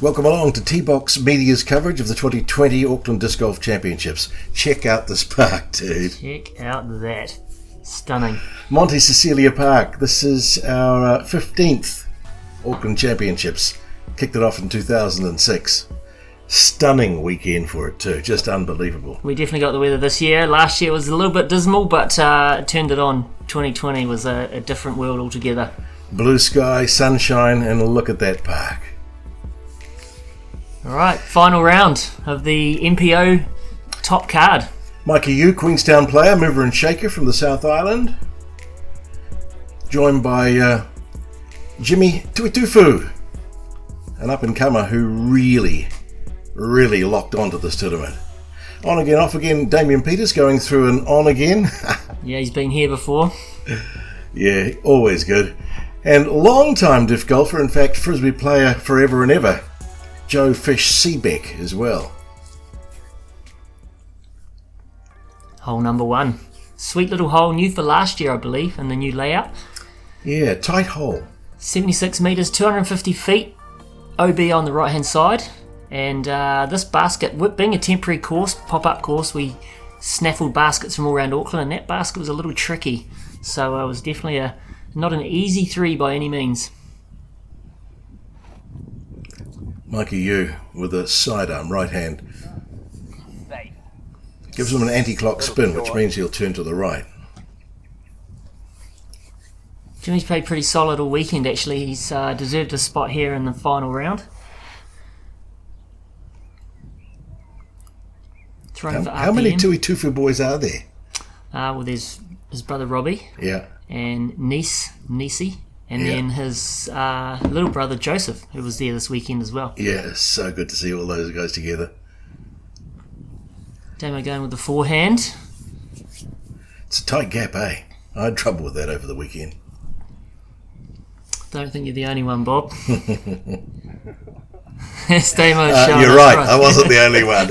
Welcome along to T-Box Media's coverage of the 2020 Auckland Disc Golf Championships. Check out this park, dude. Check out that. Stunning. Monte Cecilia Park. This is our 15th Auckland Championships. Kicked it off in 2006. Stunning weekend for it too. Just unbelievable. We definitely got the weather this year. Last year was a little bit dismal, but turned it on. 2020 was a different world altogether. Blue sky, sunshine, and look at that park. Alright, final round of the MPO top card. Mikey Yu, Queenstown player, mover and shaker from the South Island. Joined by Jimmy Tuitufu, an up-and-comer who really locked onto this tournament. On again, off again, Damien Peters going through an on again. Yeah, he's been here before. Yeah, always good. And long-time disc golfer, in fact, Frisbee player forever and ever, Joe Fish Seebeck as well. Hole number one. Sweet little hole, new for last year, I believe, in the new layout. Yeah, tight hole. 76 metres, 250 feet, OB on the right-hand side. And this basket, being a temporary course, pop-up course, we snaffled baskets from all around Auckland, and that basket was a little tricky. So it was definitely not an easy three by any means. Mikey Yu with a sidearm, right hand. Gives him an anti-clock spin, which means he'll turn to the right. Jimmy's played pretty solid all weekend, actually. He's deserved a spot here in the final round. How many Tuitufu boys are there? Well, there's his brother Robbie. Yeah. And Nisi. And then his little brother Joseph, who was there this weekend as well. Yeah, so good to see all those guys together. Damo going with the forehand. It's a tight gap, eh? I had trouble with that over the weekend. Don't think you're the only one, Bob. Damo you're right, I wasn't the only one.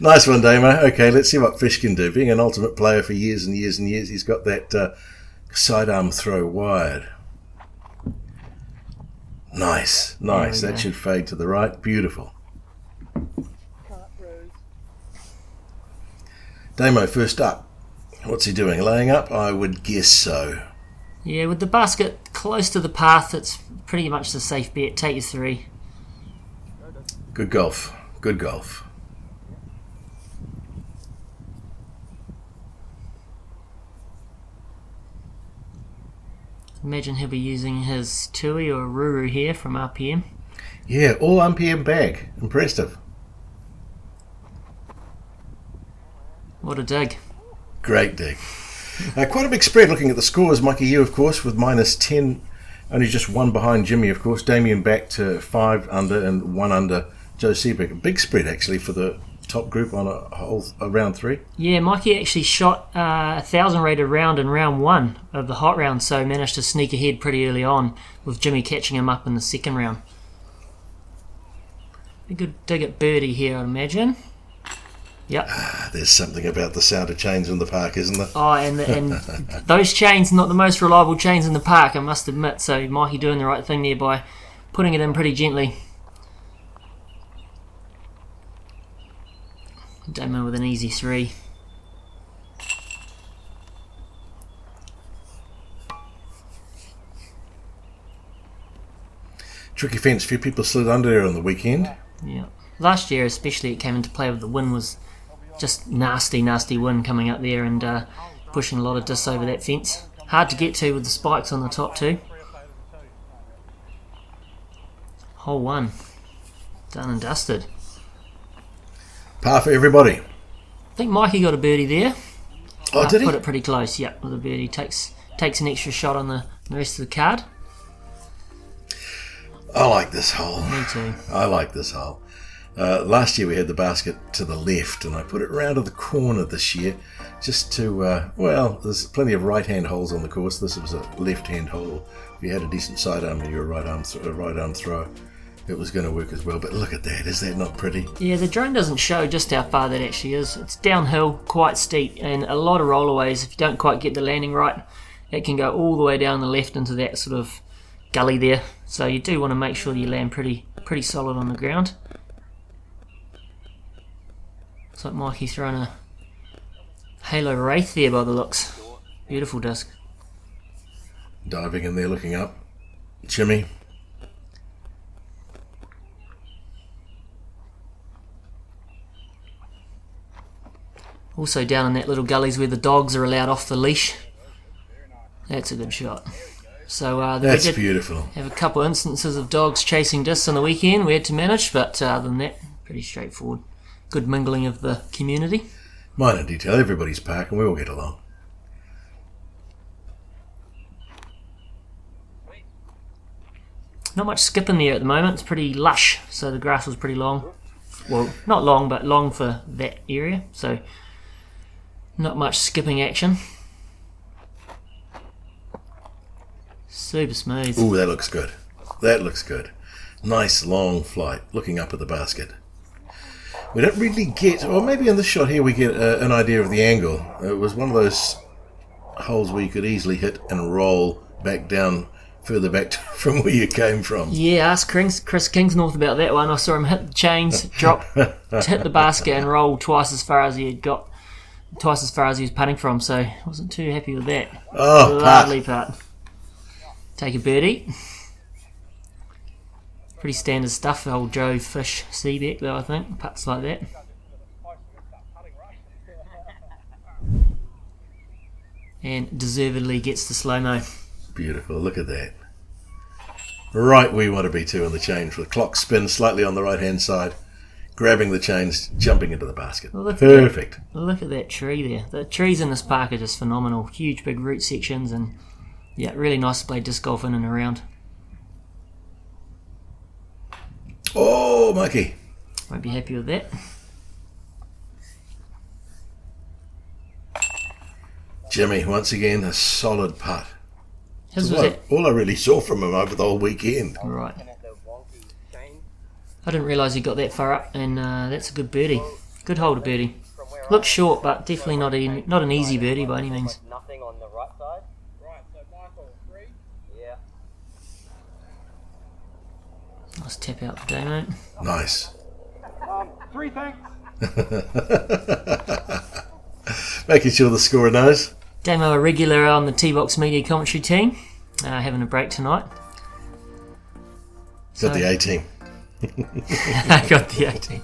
Nice one, Damo. Okay, let's see what Fish can do. Being an ultimate player for years and years and years, he's got that sidearm throw wide. Nice. That should fade to the right. Beautiful. Damo first up. What's he doing? Laying up? I would guess so. Yeah, with the basket close to the path, it's pretty much the safe bet. Take your three. Good golf. Imagine he'll be using his Tui or Ruru here from RPM. Yeah, all RPM bag. Impressive. What a dig. Great dig. Quite a big spread looking at the scores. Mikey Yu, of course, with minus 10. Only just one behind Jimmy, of course. Damien back to 5 under and 1 under Joe Seebeck. A big spread, actually, for the top group on a round 3. Yeah, Mikey actually shot 1,000 rated round in round 1 of the hot round, so managed to sneak ahead pretty early on with Jimmy catching him up in the second round. A good dig at birdie here, I'd imagine. Yep. There's something about the sound of chains in the park, isn't there? Oh, and those chains, not the most reliable chains in the park, I must admit. So Mikey doing the right thing there by putting it in pretty gently. Damo with an easy 3. Tricky fence. Few people slid under there on the weekend. Yeah. Last year especially it came into play with the wind was just nasty wind coming up there and pushing a lot of discs over that fence. Hard to get to with the spikes on the top too. Hole 1. Done and dusted. Par for everybody. I think Mikey got a birdie there. Oh, did he? Put it pretty close, yeah, with a birdie. Takes an extra shot on the rest of the card. I like this hole. Me too. I like this hole. Last year we had the basket to the left, and I put it round to the corner this year, just to, there's plenty of right-hand holes on the course. This was a left-hand hole. If you had a decent sidearm and you're a right-arm throw, it was going to work as well. But look at that. Is that not pretty? Yeah, the drone doesn't show just how far that actually is. It's downhill, quite steep, and a lot of rollaways. If you don't quite get the landing right, it can go all the way down the left into that sort of gully there, so you do want to make sure you land pretty solid on the ground. Looks like Mikey's throwing a Halo Wraith there by the looks. Beautiful disc. Diving in there, looking up. Jimmy. Also down in that little gullies where the dogs are allowed off the leash. That's a good shot. So that's beautiful. Have a couple of instances of dogs chasing discs on the weekend we had to manage, but other than that, pretty straightforward. Good mingling of the community. Minor detail, everybody's park and we all get along. Not much skip in there at the moment, it's pretty lush, so the grass was pretty long. Well, not long, but long for that area, so not much skipping action. Super smooth. Ooh, that looks good. That looks good. Nice long flight, looking up at the basket. We don't really get, or maybe in this shot here we get an idea of the angle. It was one of those holes where you could easily hit and roll back down, further back from where you came from. Yeah, ask Chris Kingsnorth about that one. I saw him hit the chains, drop, hit the basket and roll twice as far as he was putting from, so I wasn't too happy with that. Oh, lovely putt. Take a birdie. Pretty standard stuff, old Joe Fish Seabeck though, I think. Putts like that. And deservedly gets the slow-mo. Beautiful, look at that. Right where you want to be too on the change. The clock spins slightly on the right-hand side, grabbing the chains, jumping into the basket. Well, perfect. Look at that tree there. The trees in this park are just phenomenal. Huge big root sections and yeah, really nice to play disc golf in and around. Oh, Mikey. Won't be happy with that. Jimmy, once again, a solid putt. All I really saw from him over the whole weekend. Right. I didn't realise he got that far up, and that's a good birdie. Good hole to birdie. Looks short, but definitely not an easy birdie by any means. Nothing on the right side. Right, so Michael, 3. Yeah. Nice tap out for day, mate. Nice. 3 thanks. Making sure the scorer knows. Damo, a regular on the T-Box Media commentary team, having a break tonight. Got the 18. I got the 18.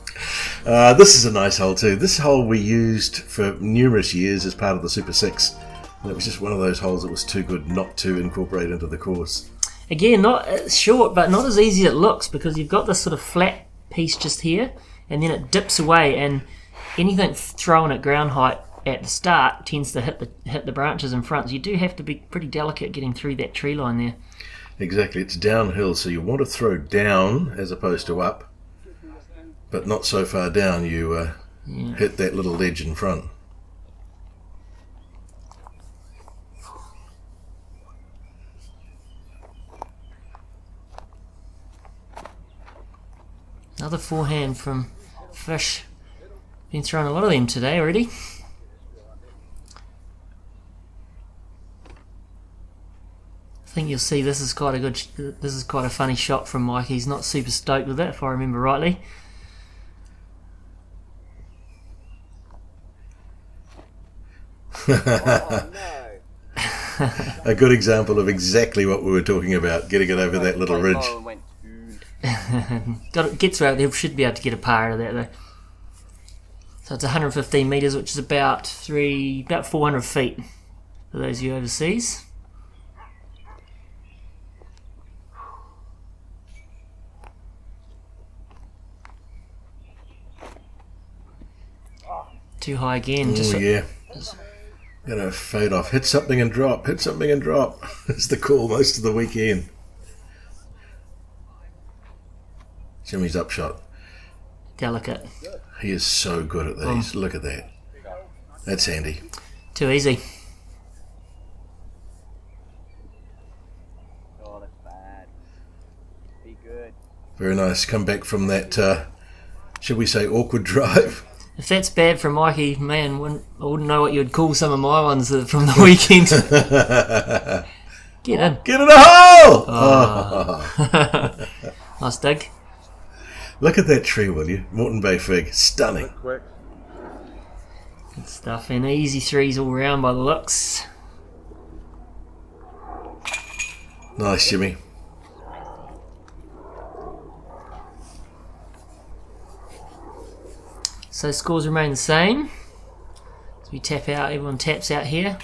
This is a nice hole too. This hole we used for numerous years as part of the Super 6. And it was just one of those holes that was too good not to incorporate into the course. Again, not short, but not as easy as it looks, because you've got this sort of flat piece just here, and then it dips away, and anything thrown at ground height at the start tends to hit the branches in front. So you do have to be pretty delicate getting through that tree line there. Exactly, it's downhill, so you want to throw down as opposed to up, but not so far down you hit that little ledge in front. Another forehand from Fish. Been throwing a lot of them today already. I think you'll see this is quite a funny shot from Mike. He's not super stoked with it, if I remember rightly. Oh, no. A good example of exactly what we were talking about, getting it over that little ridge. Gets where they should be able to get a par out of that though. So it's 115 metres, which is about 400 feet for those of you overseas. Too high again. Yeah. Gonna fade off. Hit something and drop. Hit something and drop. It's the call most of the weekend. Jimmy's upshot. Delicate. He is so good at these. Look at that. That's handy. Too easy. Oh, that's bad. Be good. Very nice. Come back from that, should we say, awkward drive. If that's bad for Mikey, man, I wouldn't know what you'd call some of my ones from the weekend. Get in. Get in the hole! Oh. Nice dig. Look at that tree, will you? Moreton Bay fig. Stunning. Quick. Good stuff. And easy threes all round by the looks. Nice, Jimmy. So scores remain the same. So we tap out, everyone taps out here.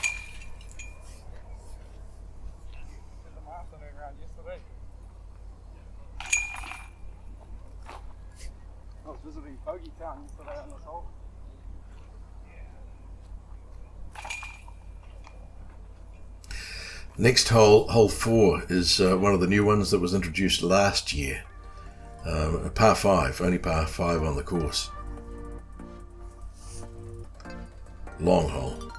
I was visiting Bogey Town yesterday on this hole. Next hole, hole 4, is one of the new ones that was introduced last year. A par 5, only par 5 on the course. Long hole.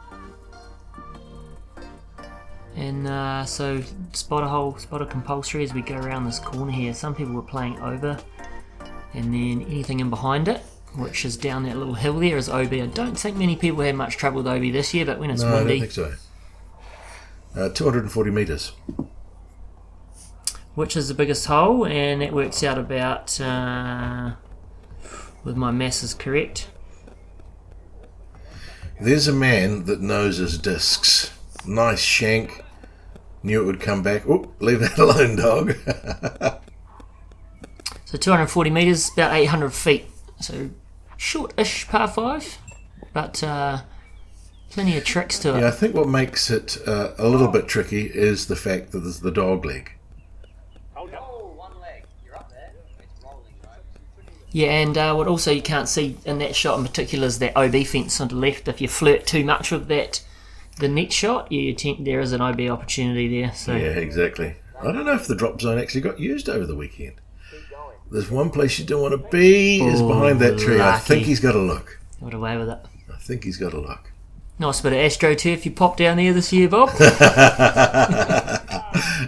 And so spotter compulsory as we go around this corner here. Some people were playing over, and then anything in behind it, which is down that little hill there, is OB. I don't think many people had much trouble with OB this year, but when it's No, windy, I don't think so. 240 metres. which is the biggest hole, and that works out about, with my masses correct. There's a man that knows his discs. Nice shank. Knew it would come back. Oh, leave that alone, dog. So 240 metres, about 800 feet. So short-ish par 5, but plenty of tricks to it. Yeah, I think what makes it a little bit tricky is the fact that there's the dog leg. Oh, one leg. You're up there. It's rolling, right? Yeah, and what also you can't see in that shot in particular is that OB fence on the left. If you flirt too much with that, the net shot, there is an OB opportunity there. So Yeah, exactly. I don't know if the drop zone actually got used over the weekend. There's one place you don't want to be is behind that tree. I think he's got a look. got away with it. I think he's got a look. Nice bit of AstroTurf you popped down there this year, Bob.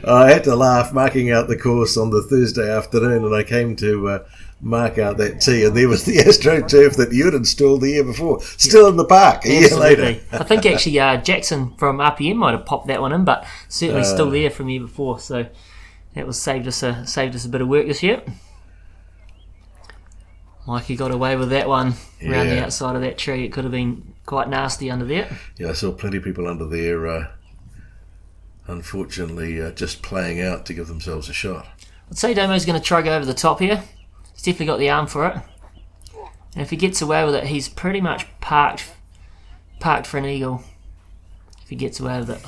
I had to laugh marking out the course on the Thursday afternoon, and I came to mark out that tee, and there was the AstroTurf that you'd installed the year before, still in the park a year later. I think actually Jackson from RPM might have popped that one in, but certainly still there from year before. So that was saved us a bit of work this year. Mikey got away with that one around the outside of that tree. It could have been quite nasty under there. Yeah, I saw plenty of people under there, unfortunately, just playing out to give themselves a shot. I'd say Damo's going to try go over the top here. He's definitely got the arm for it. And if he gets away with it, he's pretty much parked for an eagle. If he gets away with it.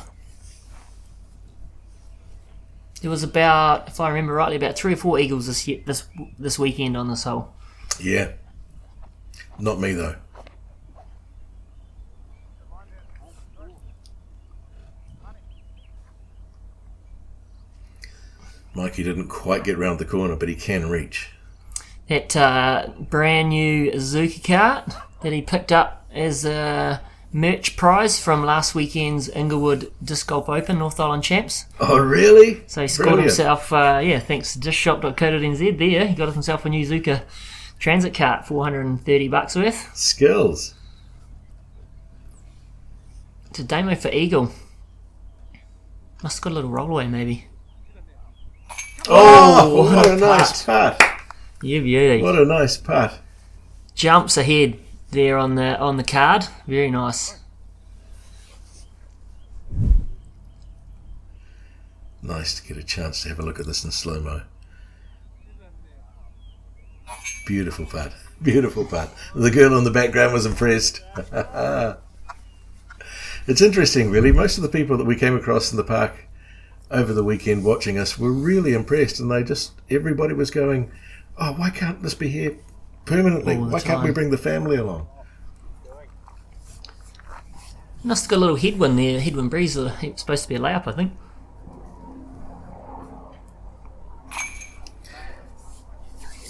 There was about, if I remember rightly, about 3 or 4 eagles this weekend on this hole. Yeah. Not me, though. Mikey didn't quite get round the corner, but he can reach. That brand new Zuka cart that he picked up as a merch prize from last weekend's Inglewood Disc Golf Open North Island Champs. Oh, really? So he scored himself, thanks to discshop.co.nz there, he got himself a new Zuka transit cart, $430 worth. Skills. To Damo for eagle. Must have got a little rollaway maybe. Oh, what a nice putt. You beauty. What a nice putt. Jumps ahead there on the card. Very nice. Nice to get a chance to have a look at this in slow-mo. Beautiful putt. Beautiful putt. The girl in the background was impressed. It's interesting, really. Most of the people that we came across in the park over the weekend watching us were really impressed, and everybody was going, oh, why can't this be here permanently? Why can't we bring the family along? Must have got a little headwind there, headwind breeze. It's supposed to be a layup, I think.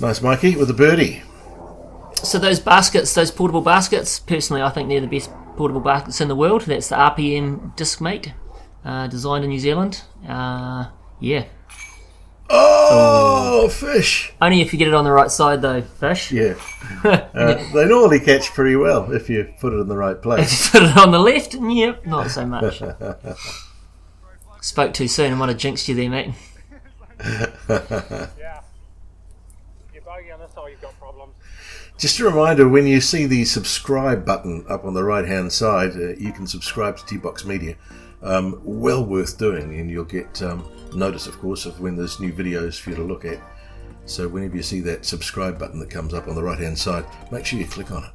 Nice, Mikey, with a birdie. So those baskets, those portable baskets, personally I think they're the best portable baskets in the world. That's the RPM Discmate, designed in New Zealand. Yeah. Oh, fish. Only if you get it on the right side though, fish. Yeah. They normally catch pretty well if you put it in the right place. If you put it on the left, yep, not so much. Spoke too soon. I might have jinxed you there, mate. Yeah. You're bogey on this side, you've got problems. Just a reminder, when you see the subscribe button up on the right-hand side, you can subscribe to T-Box Media. Well worth doing, and you'll get notice, of course, of when there's new videos for you to look at. So whenever you see that subscribe button that comes up on the right-hand side, make sure you click on it.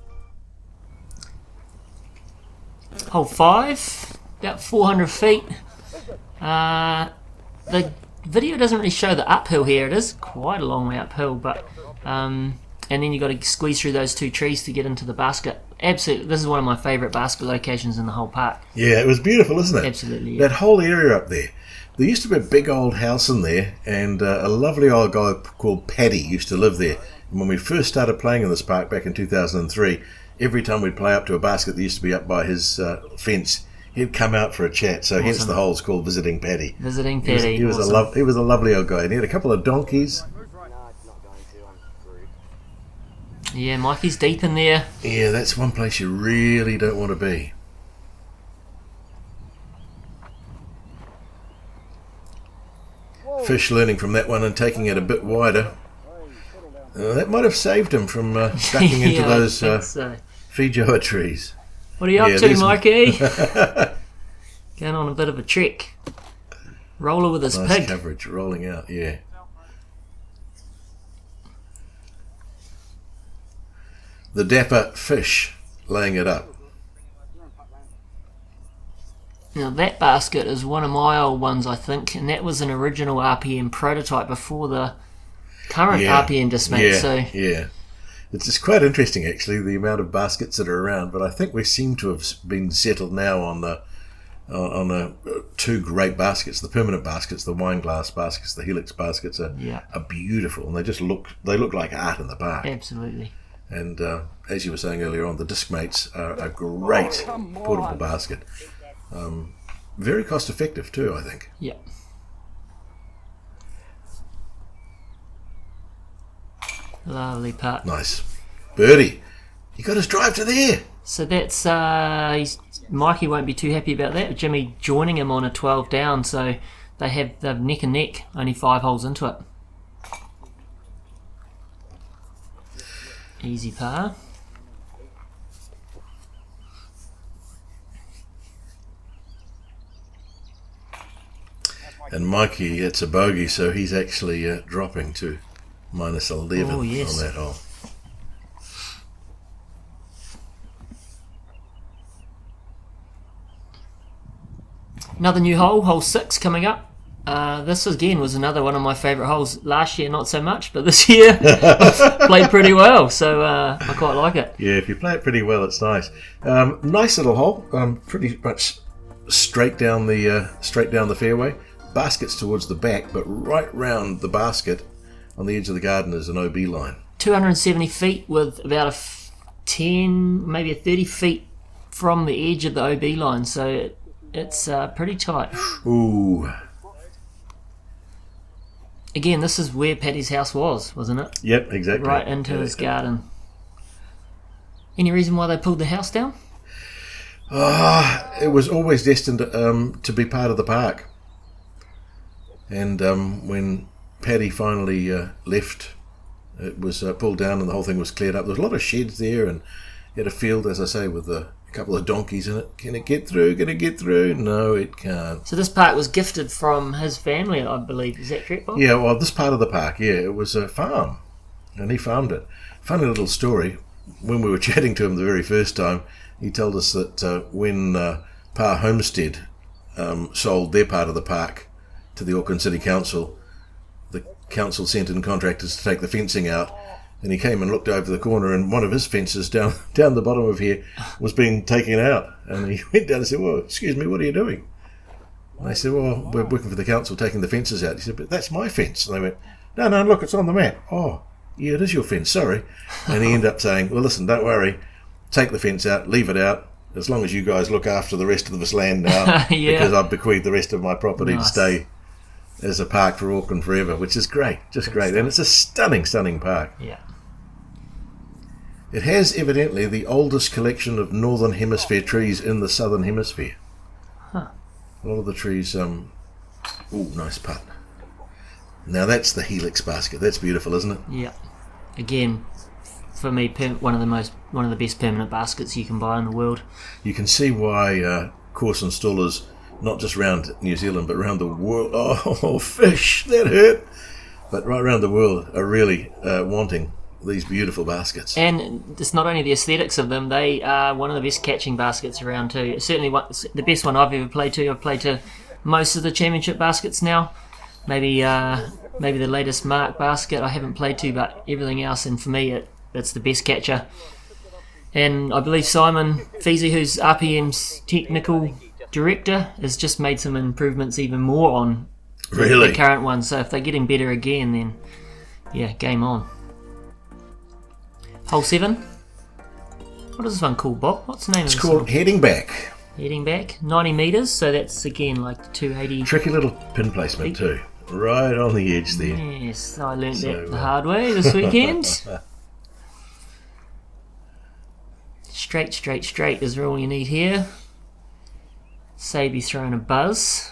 Hole 5, about 400 feet. The video doesn't really show the uphill here. It is quite a long way uphill, but and then you got to squeeze through those 2 trees to get into the basket. Absolutely, this is one of my favourite basket locations in the whole park. Yeah, it was beautiful, isn't it? Absolutely. Yeah. That whole area up there. There used to be a big old house in there, and a lovely old guy called Paddy used to live there. And when we first started playing in this park back in 2003, every time we'd play up to a basket that used to be up by his fence, he'd come out for a chat. So hence the hole's called Visiting Paddy. Visiting Paddy. He was a lovely old guy, and he had a couple of donkeys. Yeah, Mikey's deep in there. Yeah, that's one place you really don't want to be. Fish learning from that one and taking it a bit wider. That might have saved him from ducking into those Feijoa trees. What are you up to, Mikey? Going on a bit of a trek. Roller with his nice pig. Coverage, rolling out, yeah. The dapper fish laying it up. Now that basket is one of my old ones, I think, and that was an original RPM prototype before the current RPM dismount. Yeah. It's just quite interesting, actually, the amount of baskets that are around. But I think we seem to have been settled now on the 2 great baskets, the permanent baskets, the wine glass baskets, the helix baskets are beautiful, and they look like art in the park. Absolutely. And as you were saying earlier on, the Discmates are a great portable basket. Very cost effective too, I think. Yeah. Lovely putt. Nice. Birdie. You got his drive to there. So that's Mikey won't be too happy about that. Jimmy joining him on a 12 down, so they're neck and neck, only 5 holes into it. Easy par. And Mikey, it's a bogey, so he's actually dropping to minus 11 on that hole. Another new hole, hole 6 coming up. This again was another one of my favourite holes. Last year not so much, but this year played pretty well, so I quite like it. Yeah, if you play it pretty well, it's nice. Nice little hole, pretty much straight down the fairway. Baskets towards the back, but right round the basket on the edge of the garden is an OB line. 270 feet with about a 10, maybe a 30 feet from the edge of the OB line, so it's pretty tight. Ooh. Again, this is where Paddy's house was, wasn't it? Yep, exactly. Right into his garden. Any reason why they pulled the house down? It was always destined to be part of the park. And when Paddy finally left, it was pulled down and the whole thing was cleared up. There was a lot of sheds there, and you had a field, as I say, with a couple of donkeys in it. Can it get through? Can it get through? No, it can't. So this park was gifted from his family, I believe. Is that correct, Bob? Yeah, well, this part of the park, it was a farm, and he farmed it. Funny little story. When we were chatting to him the very first time, he told us that when Pa Homestead sold their part of the park to the Auckland City Council, the council sent in contractors to take the fencing out, and he came and looked over the corner, and one of his fences down the bottom of here was being taken out, and he went down and said, "Well, excuse me, what are you doing?" And they said, "Well, we're working for the council taking the fences out." He said, "But that's my fence." And they went, No, look, it's on the map." "Oh, yeah, it is your fence, sorry." And he ended up saying, "Well, listen, don't worry, take the fence out, leave it out, as long as you guys look after the rest of this land now, because I've bequeathed the rest of my property to stay as a park for Auckland forever," which is great, just great. And it's a stunning, stunning park. Yeah. It has evidently the oldest collection of Northern Hemisphere trees in the Southern Hemisphere. Huh. A lot of the trees Ooh, nice putt. Now that's the helix basket. That's beautiful, isn't it? Yeah. Again, for me, one of the best permanent baskets you can buy in the world. You can see why course installers, not just around New Zealand, but around the world. Oh, fish, that hurt. But right around the world are really wanting these beautiful baskets. And it's not only the aesthetics of them, they are one of the best catching baskets around too. Certainly the best one I've ever played to. I've played to most of the championship baskets now. Maybe the latest Mark basket I haven't played to, but everything else, and for me it's the best catcher. And I believe Simon Feasy, who's RPM's technical director, has just made some improvements even more on the current one. So if they're getting better again, then yeah, game on. Hole 7. What is this one called, Bob? What's the name of this? It's called Heading Back. Heading Back. 90 metres, so that's again like the 280. Tricky little pin placement too. Right on the edge there. Yes, I learned that the hard way this weekend. Straight is all you need here. Sabe throwing a buzz.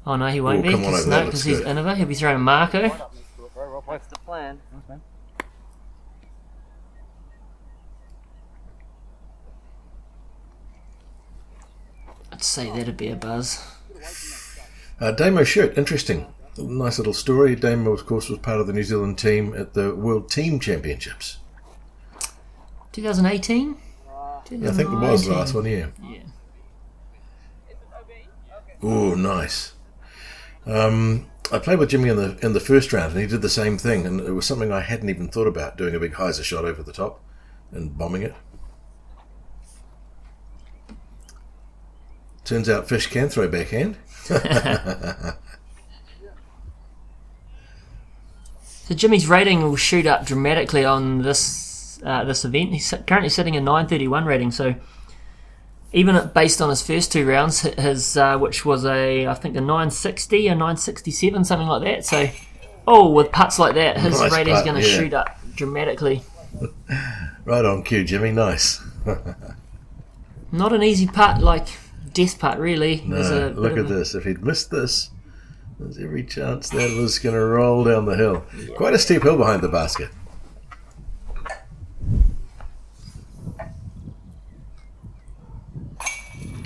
Oh no, he won't be. Because he's Innova. He'll be throwing a Marco. What's the plan? I'd say that'd be a buzz. Damo shirt, interesting. Nice little story. Damo, of course, was part of the New Zealand team at the World Team Championships. 2018? Yeah, I think it was the last one, yeah. Oh, nice. I played with Jimmy in the first round, and he did the same thing, and it was something I hadn't even thought about, doing a big hyzer shot over the top and bombing it. Turns out fish can throw backhand. So Jimmy's rating will shoot up dramatically on this event. He's currently sitting a 931 rating, so even based on his first two rounds, his which was I think a 960, a 967, something like that. So, with putts like that, his rating's going to shoot up dramatically. Right on cue, Jimmy. Nice. Not an easy putt, like death putt, really. No, look at this. If he'd missed this, there's every chance that was going to roll down the hill. Quite a steep hill behind the basket.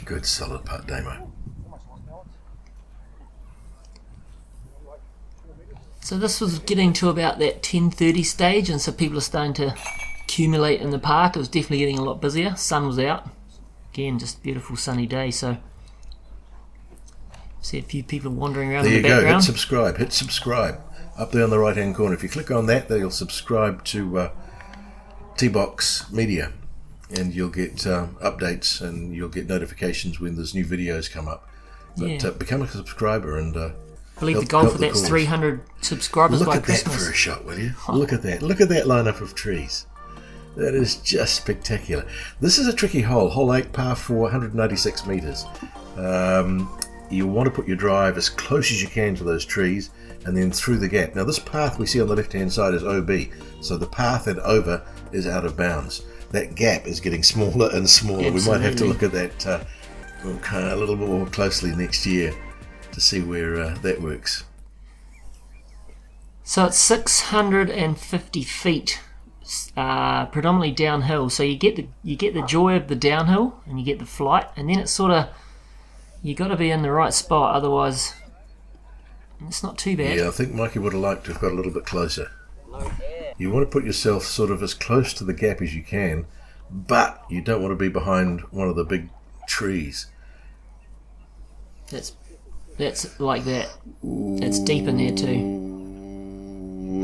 Good solid putt, Damo. So this was getting to about that 10:30 stage, and so people are starting to accumulate in the park. It was definitely getting a lot busier. Sun was out. Again, just a beautiful sunny day, so see a few people wandering around in the background. There you go, hit subscribe. Up there on the right hand corner. If you click on that, then you'll subscribe to T-Box Media, and you'll get updates and you'll get notifications when there's new videos come up. But become a subscriber and I believe the goal for that's 300 subscribers by Christmas. Look at that for a shot, will you? Look at that. Look at that lineup of trees. That is just spectacular. This is a tricky hole. Hole 8, par 4, 196 metres. You want to put your drive as close as you can to those trees and then through the gap. Now this path we see on the left hand side is OB, so the path and over is out of bounds. That gap is getting smaller and smaller. Absolutely. We might have to look at that a little bit more closely next year to see where that works. So it's 650 feet, predominantly downhill. So you get the joy of the downhill and you get the flight, and then it's sort of, you got to be in the right spot, otherwise it's not too bad. Yeah, I think Mikey would have liked to have got a little bit closer. You want to put yourself sort of as close to the gap as you can, but you don't want to be behind one of the big trees. That's like that. It's deep in there too.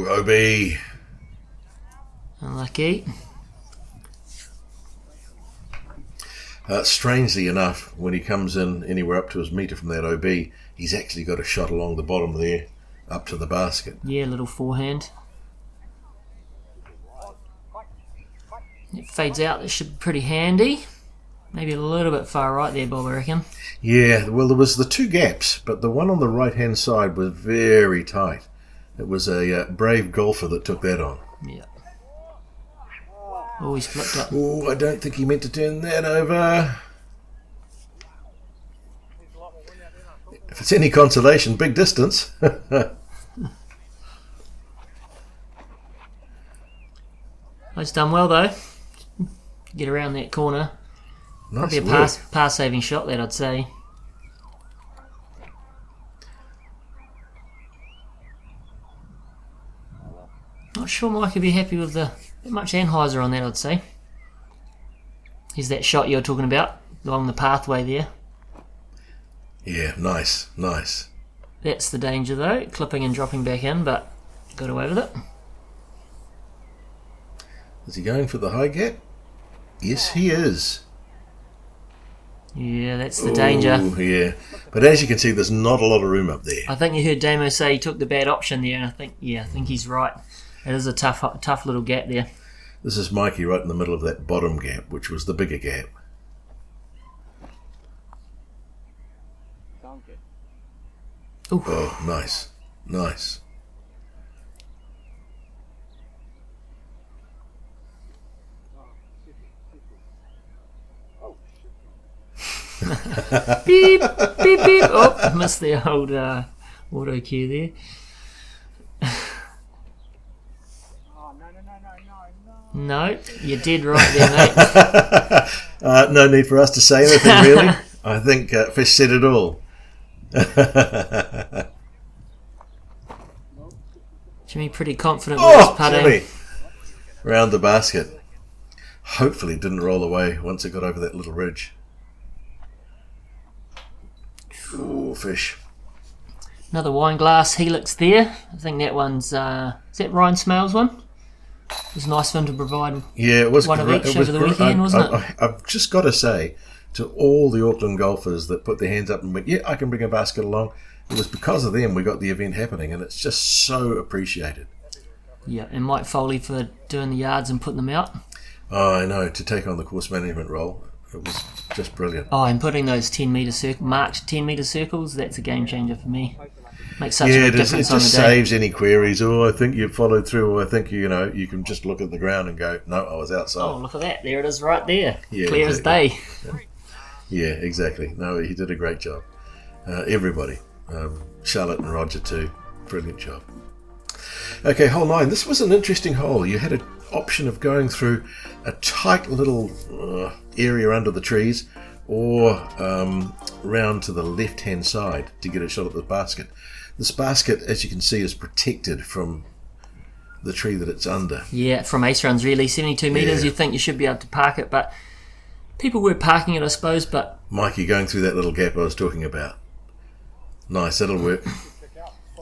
Ooh, OB. Unlucky. Strangely enough, when he comes in anywhere up to his metre from that OB, he's actually got a shot along the bottom there, up to the basket. Yeah, little forehand. It fades out. That should be pretty handy. Maybe a little bit far right there, Bob, I reckon. Yeah, well, there was the two gaps, but the one on the right-hand side was very tight. It was a brave golfer that took that on. Yeah. Oh, he's flipped up. Oh, I don't think he meant to turn that over. If it's any consolation, big distance. It's done well though. Get around that corner. Nice Probably a pass saving shot that I'd say. Not sure Mike would be happy with that much anhyzer on that, I'd say. Here's that shot you were talking about along the pathway there. Yeah, nice, nice. That's the danger though, clipping and dropping back in, but got away with it. Is he going for the high gap? Yes, he is. Yeah, that's the danger. Yeah, but as you can see, there's not a lot of room up there. I think you heard Damo say he took the bad option there, and I think he's right. It is a tough little gap there. This is Mikey right in the middle of that bottom gap, which was the bigger gap. Ooh. Oh, nice, nice. Beep, beep, beep. Oh, missed the old auto cue there. No, you did right there, mate. No need for us to say anything, really. I think Fish said it all. Jimmy pretty confident with his putting. Jimmy! Round the basket. Hopefully it didn't roll away once it got over that little ridge. Ooh, Fish. Another wine glass helix there. I think that one's, is that Ryan Smales one? It was nice for him to provide it was one of each over the weekend, wasn't it? I've just got to say to all the Auckland golfers that put their hands up and went, yeah, I can bring a basket along. It was because of them we got the event happening, and it's just so appreciated. Yeah, and Mike Foley for doing the yards and putting them out. Oh, I know, to take on the course management role. It was just brilliant. Oh, and putting those 10 metre marked 10 metre circles, that's a game changer for me. Makes such a big difference on the day. It just saves any queries. Oh, I think you followed through, or I think you can just look at the ground and go, no, I was outside. Oh, look at that. There it is right there. Yeah, clear exactly. as day. Yeah, exactly. No, he did a great job. Everybody. Charlotte and Roger too. Brilliant job. Okay, hole 9. This was an interesting hole. You had an option of going through a tight little area under the trees, or round to the left-hand side to get a shot at the basket. This basket, as you can see, is protected from the tree that it's under. Yeah, from ace runs really. 72 metres, you think you should be able to park it, but people were parking it, I suppose, but... Mikey, going through that little gap I was talking about. Nice, that'll work.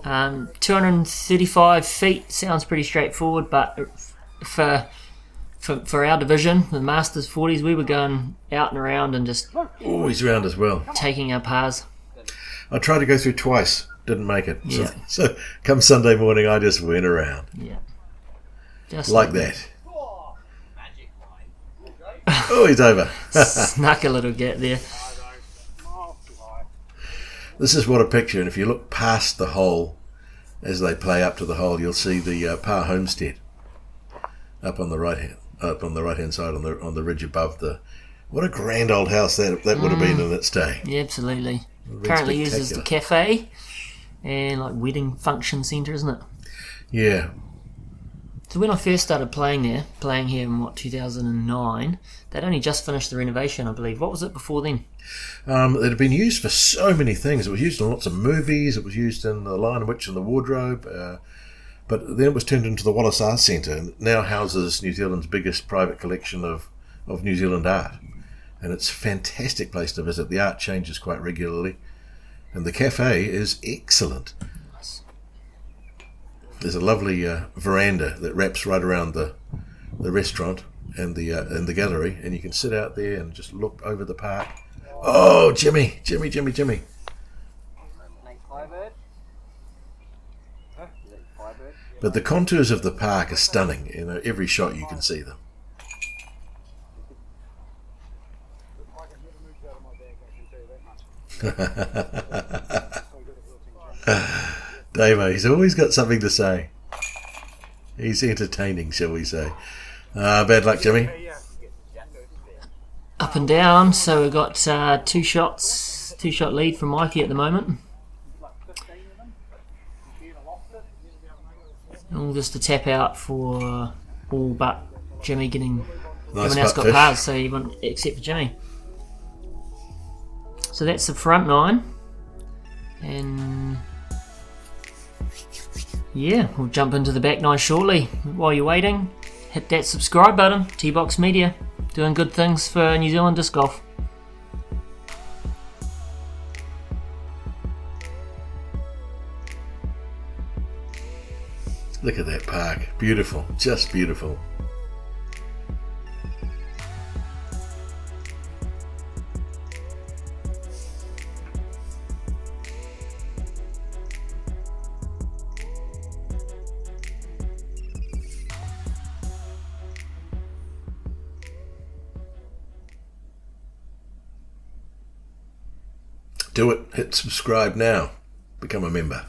235 feet sounds pretty straightforward, but for our division, the Masters 40s, we were going out and around and just... Oh, he's round as well. Taking our pars. I tried to go through twice, didn't make it. Yeah. So come Sunday morning, I just went around. Yeah. Just like that. Oh, he's over. Snuck a little gap there. This is what a picture, and if you look past the hole as they play up to the hole, you'll see the Parr Homestead up on the right hand side on the ridge above the. What a grand old house that would have been in its day. Yeah, absolutely. Currently used as the cafe and like wedding function centre, isn't it? Yeah. So when I first started playing here in 2009, they'd only just finished the renovation, I believe. What was it before then? It had been used for so many things. It was used in lots of movies. It was used in The Lion, Witch and the Wardrobe. But then it was turned into the Wallace Arts Centre, and now houses New Zealand's biggest private collection of New Zealand art. And it's a fantastic place to visit. The art changes quite regularly. And the cafe is excellent. There's a lovely veranda that wraps right around the restaurant and the gallery, and you can sit out there and just look over the park. Oh, Jimmy. But the contours of the park are stunning. You know, every shot you can see them. Davo, he's always got something to say. He's entertaining, shall we say. Bad luck, Jimmy. Up and down, so we've got two shot lead from Mikey at the moment. All just to tap out for all but Jimmy getting. Nice Everyone else butt got fish. pars, so everyone except for Jimmy. So that's the front 9. And yeah, we'll jump into the back 9 shortly. While you're waiting, hit that subscribe button. T-Box Media, doing good things for New Zealand disc golf. Look at that park. Beautiful. Just beautiful. Do it. Hit subscribe now. Become a member.